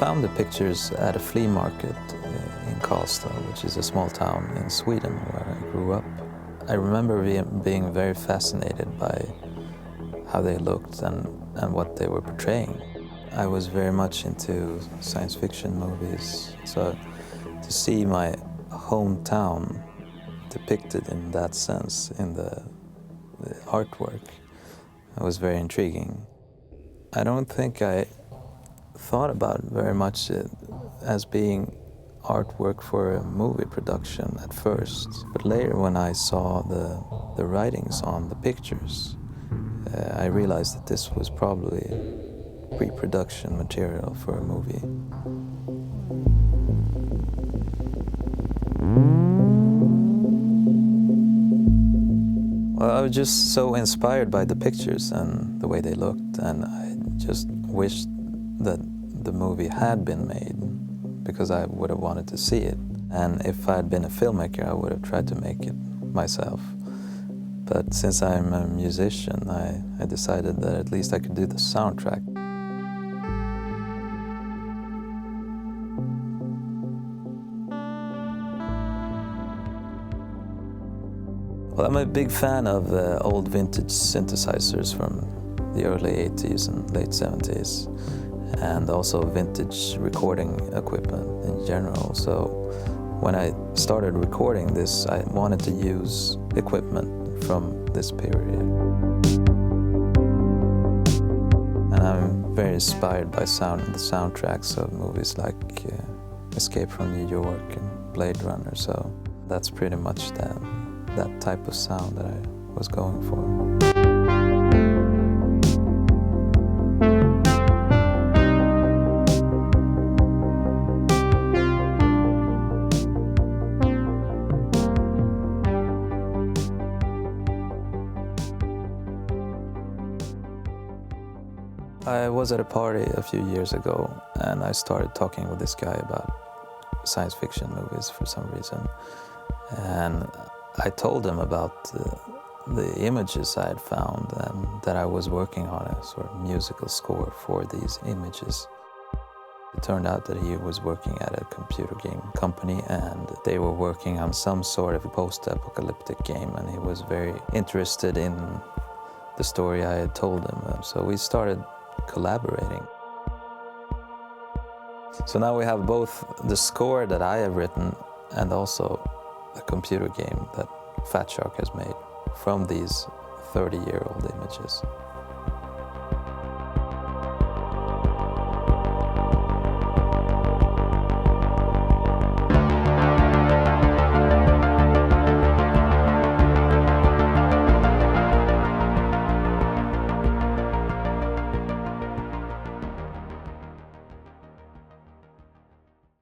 found the pictures at a flea market in Karlstad, which is a small town in Sweden where I grew up. I remember being very fascinated by how they looked and what they were portraying. I was very much into science fiction movies, so to see my hometown depicted in that sense in the artwork was very intriguing. I don't think I thought about very much as being artwork for a movie production at first, but later when I saw the writings on the pictures, I realized that this was probably pre-production material for a movie. Well, I was just so inspired by the pictures and the way they looked, and I just wished that the movie had been made because I would have wanted to see it. And if I had been a filmmaker, I would have tried to make it myself. But since I'm a musician, I decided that at least I could do the soundtrack. Well, I'm a big fan of old vintage synthesizers from the early 80s and late 70s, and also vintage recording equipment in general. So when I started recording this, I wanted to use equipment from this period. And I'm very inspired by the soundtracks of movies like Escape from New York and Blade Runner, so that's pretty much that type of sound that I was going for. I was at a party a few years ago and I started talking with this guy about science fiction movies for some reason. And I told him about the images I had found and that I was working on a sort of musical score for these images. It turned out that he was working at a computer game company and they were working on some sort of post-apocalyptic game, and he was very interested in the story I had told him. So we started collaborating. So now we have both the score that I have written and also a computer game that Fatshark has made from these 30-year-old images.